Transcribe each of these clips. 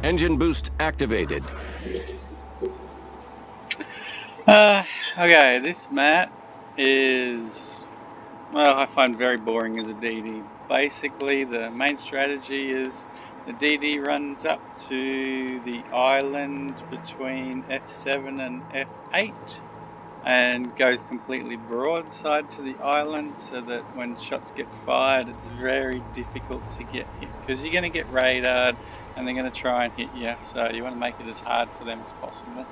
Engine boost activated. Okay, this map is, well, I find very boring as a DD. Basically, the main strategy is the DD runs up to the island between F7 and F8 and goes completely broadside to the island so that when shots get fired, it's very difficult to get hit because you're going to get radared and they're going to try and hit you, so you want to make it as hard for them as possible.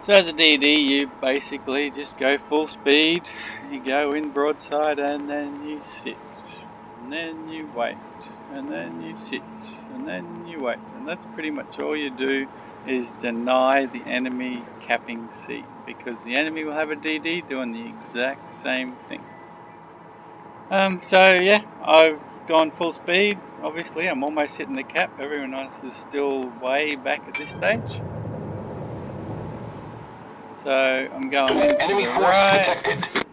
So as a DD, you basically just go full speed, you go in broadside and then you sit, and then you wait, and then you sit, and then you wait. And that's pretty much all you do, is deny the enemy capping C, because the enemy will have a DD doing the exact same thing. So yeah, I've gone full speed. Obviously, I'm almost hitting the cap. Everyone else is still way back at this stage. So I'm going into Enemy the force right, detected.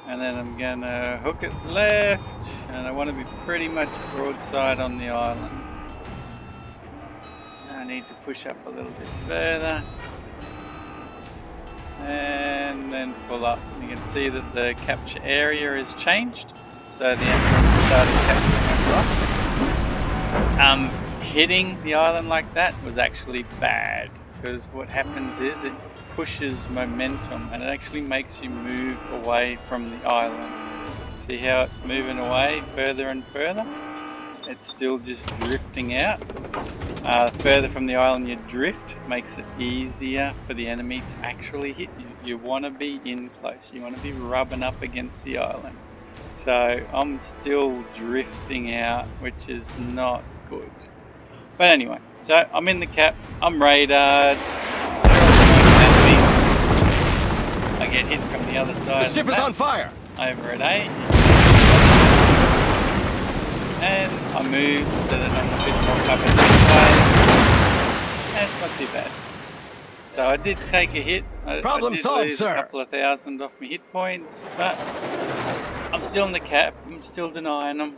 and then I'm gonna hook it left, and I want to be pretty much broadside on the island. I need to push up a little bit further, and then pull up. You can see that the capture area has changed, so the enemy started capturing us. Hitting the island like that was actually bad, because what happens is it pushes momentum and it actually makes you move away from the island. See how it's moving away further and further? It's still just drifting out. Further from the island you drift makes it easier for the enemy to actually hit you. You want to be in close, you want to be rubbing up against the island. So I'm still drifting out, which is not good. But anyway, so I'm in the cap, I'm radared, I get hit from the other side. The ship is on fire! Over at 8. And I move so that I'm a bit more covered this way. And it's not too bad. So I did take a hit. Problem I did solved, lose sir. a couple of thousand off my hit points, but I'm still in the cap, I'm still denying them.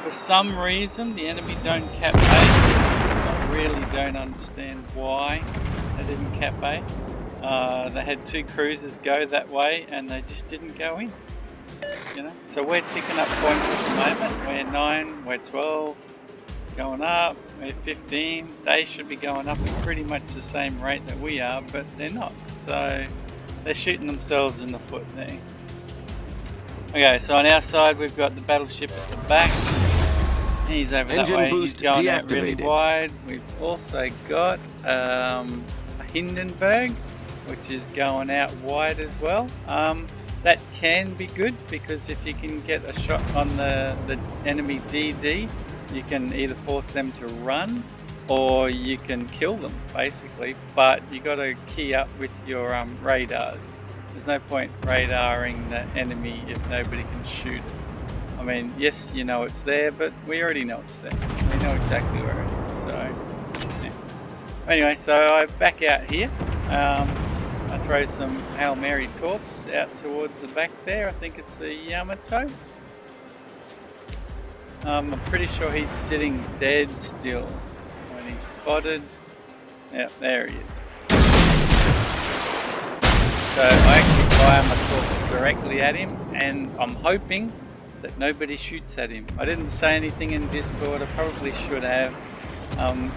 For some reason, the enemy don't cap A. I really don't understand why they didn't cap A. They had 2 cruisers go that way, and they just didn't go in. You know, so we're ticking up points at the moment. We're 9, we're 12, going up. We're 15. They should be going up at pretty much the same rate that we are, but they're not. So they're shooting themselves in the foot there. Okay, so on our side we've got the battleship at the back. He's over Engine that way. boost He's going out really deactivated. wide. We've also got a Hindenburg, which is going out wide as well. That can be good, because if you can get a shot on the enemy DD, you can either force them to run or you can kill them basically, but you got to key up with your radars. There's no point radaring the enemy if nobody can shoot it. I mean, yes, you know it's there, but we already know it's there. We know exactly where it is. So yeah. Anyway, so I back out here. I throw some Hail Mary torps out towards the back there. I think it's the Yamato. I'm pretty sure he's sitting dead still when he's spotted. Yep, there he is. So I actually fire my torps directly at him, and I'm hoping that nobody shoots at him. I didn't say anything in Discord, I probably should have.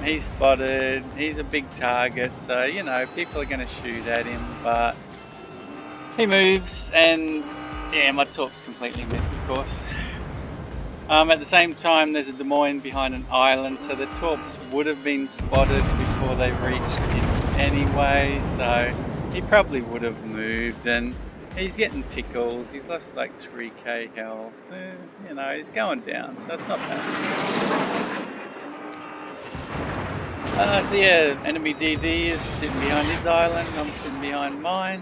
He's spotted, he's a big target, so you know, people are going to shoot at him, but he moves, and yeah, my torp's completely missed, of course. At the same time, there's a Des Moines behind an island, so the torps would have been spotted before they reached him anyway, so he probably would have moved, and he's getting tickles. He's lost like 3k health, you know, he's going down, so it's not bad. So yeah, enemy DD is sitting behind his island, I'm sitting behind mine.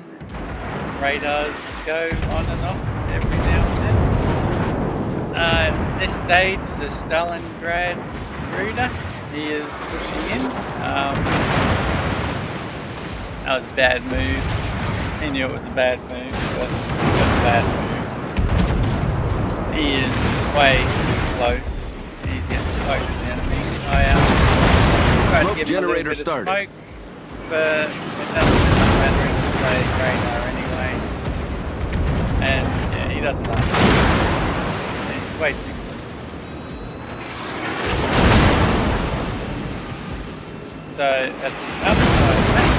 Radars go on and off every now and then. At this stage, the Stalingrad Cruiser, he is pushing in. That was a bad move. He knew it was a bad move, but it was a bad move. He is way too close. He's getting close tried to Smoke give him a little generator bit started. of smoke, but it doesn't really matter in the radar anyway. And yeah, he doesn't like it. He's way too close. So at the other side of that,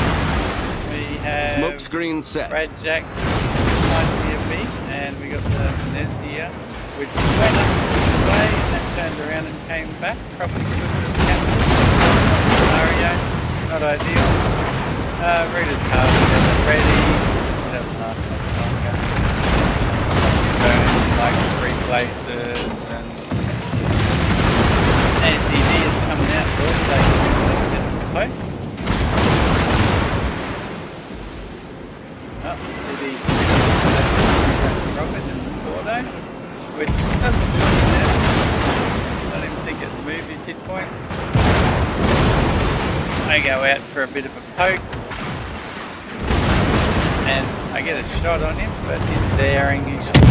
we have Smoke screen set. Brad Jack behind of me, and we got the Venezia, which went up this way and then turned around and came back, probably because of the captain scenario. Not ideal. Reader's hard to get it ready. It doesn't last much longer. Burn like 3 places, and DD is coming out for us, so you can get the poke. Oh, DD's rocket in the Porto, which doesn't do anything. I don't even think it moved his hit points. I go out for a bit of a poke, and I get a shot on him, but his daring, he should at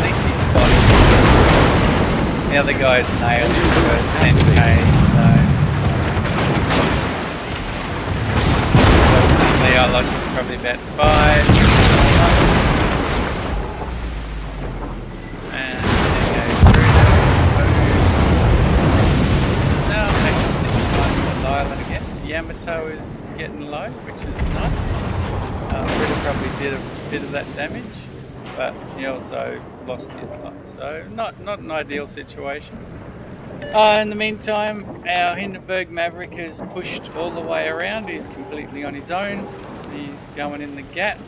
least he's spotted. The other guy's nailed him for 10k, so unfortunately I lost probably about 5. And then go through now I'm actually on the island again. Yamato is getting low, which is nice. Ritter probably did a bit of that damage, but he also lost his life, so not an ideal situation. In the meantime, our Hindenburg Maverick has pushed all the way around. He's completely on his own. He's going in the gap.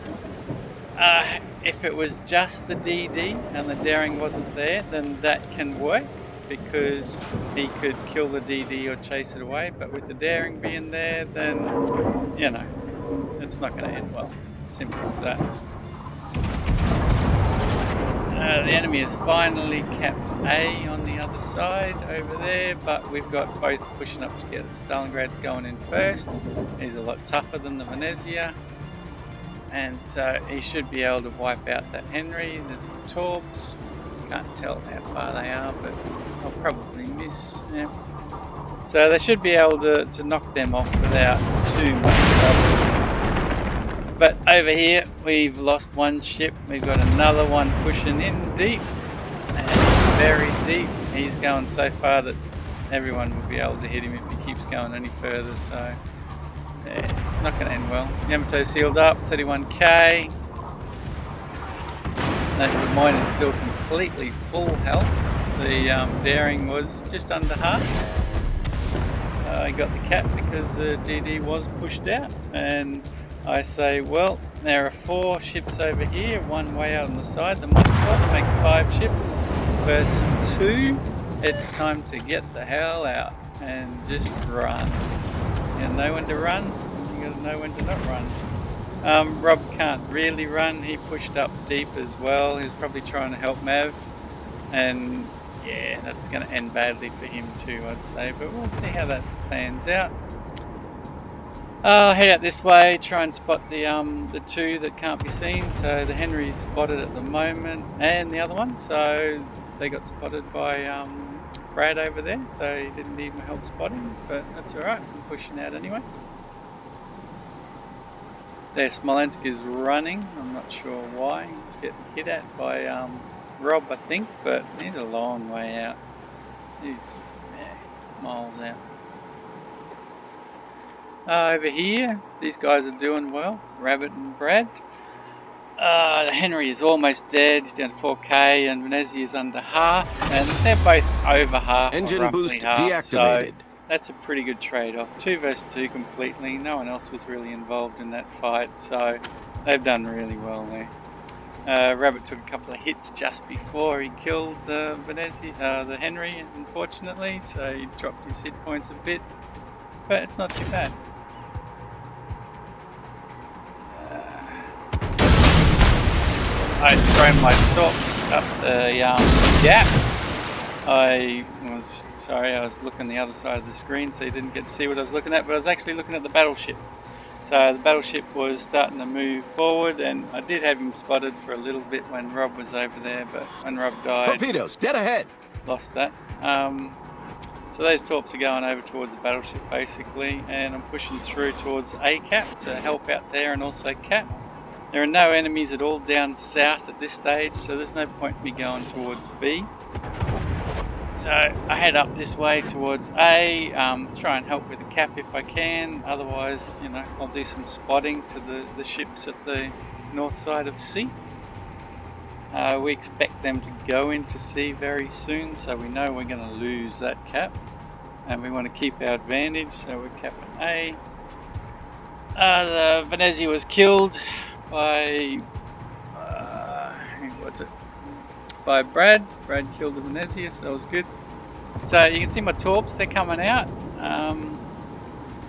If it was just the DD and the daring wasn't there, then that can work, because he could kill the DD or chase it away, but with the daring being there, then, you know, it's not going to end well. Simple as that. The enemy has finally capped A on the other side over there, but we've got both pushing up together. Stalingrad's going in first. He's a lot tougher than the Venezia, and so he should be able to wipe out that Henry. There's some Torbs. Can't tell how far they are, but I'll probably miss. Yeah. So they should be able to knock them off without too much trouble. But over here we've lost one ship. We've got another one pushing in deep, and very deep. He's going so far that everyone will be able to hit him if he keeps going any further. So yeah, not going to end well. Yamato sealed up, 31k. That mine is still completely full health. The daring was just under half. I got the cap because the DD was pushed out, and I say, well, there are 4 ships over here, one way out on the side. The Montfort makes 5 ships. First 2, it's time to get the hell out and just run. You know when to run, you gotta know when to not run. Rob can't really run. He pushed up deep as well. He was probably trying to help Mav, and yeah, that's going to end badly for him too, I'd say, but we'll see how that plans out. I'll head out this way, try and spot the 2 that can't be seen. So the Henry's spotted at the moment, and the other one, so they got spotted by Brad over there, so he didn't need my help spotting, but that's alright, I'm pushing out anyway. There, Smolensk is running. I'm not sure why. He's getting hit at by Rob, I think, but he's a long way out. He's miles out. Over here, these guys are doing well. Rabbit and Brad. Henry is almost dead. He's down to 4k, and Venezia is under half, and they're both over half. Engine boost half, deactivated. So that's a pretty good trade-off. 2 versus 2 completely. No one else was really involved in that fight, so they've done really well there. Rabbit took a couple of hits just before he killed the Venezia, the Henry, unfortunately, so he dropped his hit points a bit, but it's not too bad. I'd thrown my torps up the gap. I was looking the other side of the screen, so you didn't get to see what I was looking at, but I was actually looking at the battleship. So the battleship was starting to move forward, and I did have him spotted for a little bit when Rob was over there, but when Rob died, Torpedoes dead ahead. lost that. So those torps are going over towards the battleship basically, and I'm pushing through towards A cap to help out there and also cap. There are no enemies at all down south at this stage, so there's no point in me going towards B. So I head up this way towards A, try and help with the cap if I can, otherwise, you know, I'll do some spotting to the ships at the north side of C. We expect them to go into C very soon, so we know we're going to lose that cap. And we want to keep our advantage, so we're capping A. The Venezia was killed by... who was it? By Brad. Brad killed the Venezia, so that was good. So you can see my torps, they're coming out.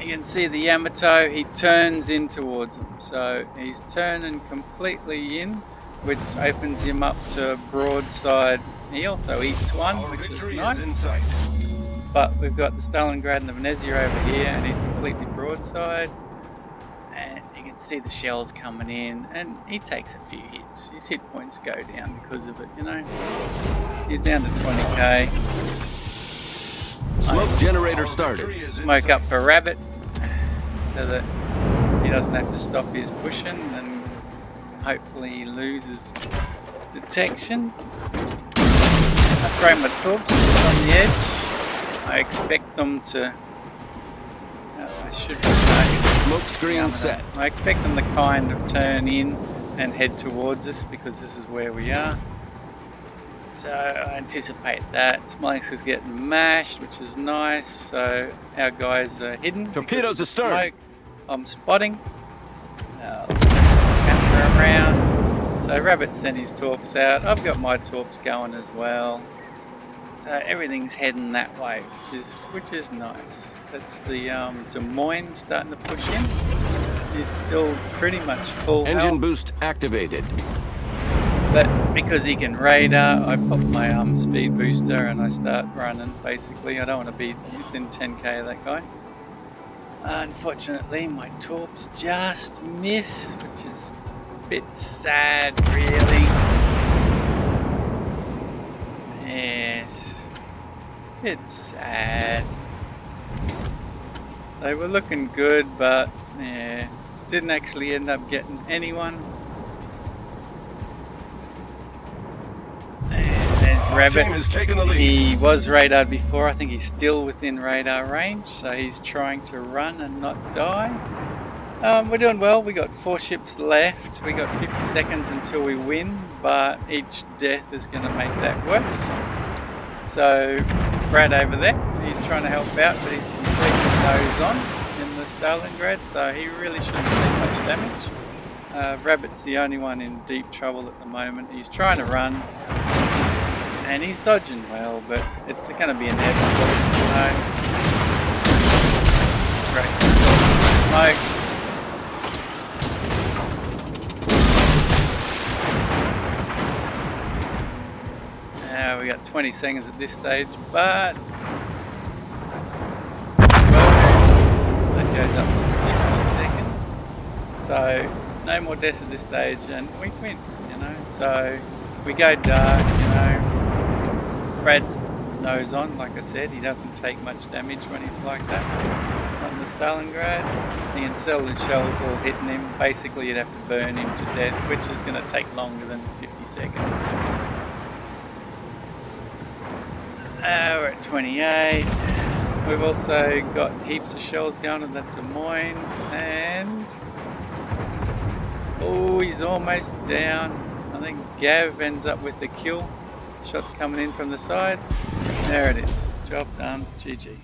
You can see the Yamato, he turns in towards them. So he's turning completely in, which opens him up to a broadside. He also eats one, which is nice. But we've got the Stalingrad and the Venezia over here, and he's completely broadside. And you can see the shells coming in, and he takes a few hits. His hit points go down because of it, you know. He's down to 20k. Smoke generator started. Smoke up for Rabbit, so that he doesn't have to stop his pushing, and hopefully he loses detection. I throw my torps on the edge. I expect them to... I should Smoke screen set. I expect them to kind of turn in and head towards us because this is where we are. So I anticipate that. Smoke's is getting mashed, which is nice. So our guys are hidden. Torpedoes astern. Smoke. I'm spotting. Camera around. So Rabbit sent his torps out. I've got my torps going as well. So everything's heading that way, which is nice. That's the Des Moines starting to push in. He's still pretty much full Engine health. boost activated. But because he can radar, I pop my speed booster and I start running basically. I don't want to be within 10k of that guy. Unfortunately, my torps just miss, which is a bit sad, really. Yes, it's sad. They were looking good, but yeah, didn't actually end up getting anyone. And there's Rabbit. He was radared before. I think he's still within radar range, so he's trying to run and not die. We're doing well. We got 4 ships left. We got 50 seconds until we win, but each death is going to make that worse. So Brad over there, he's trying to help out, but he's completely nose on in the Stalingrad, so he really shouldn't take much damage. Rabbit's the only one in deep trouble at the moment. He's trying to run, and he's dodging well, but it's going to be inevitable. Great. Smoke. We got 20 seconds at this stage, but that goes up to 50 seconds. So no more deaths at this stage, and we win. You know, so we go dark. You know, Brad's nose on. Like I said, he doesn't take much damage when he's like that on the Stalingrad. He can sell his shells all hitting him. Basically, you'd have to burn him to death, which is going to take longer than 50 seconds. We're at 28. We've also got heaps of shells going at that Des Moines, and oh, he's almost down. I think Gav ends up with the kill. Shots coming in from the side. There it is. Job done. GG.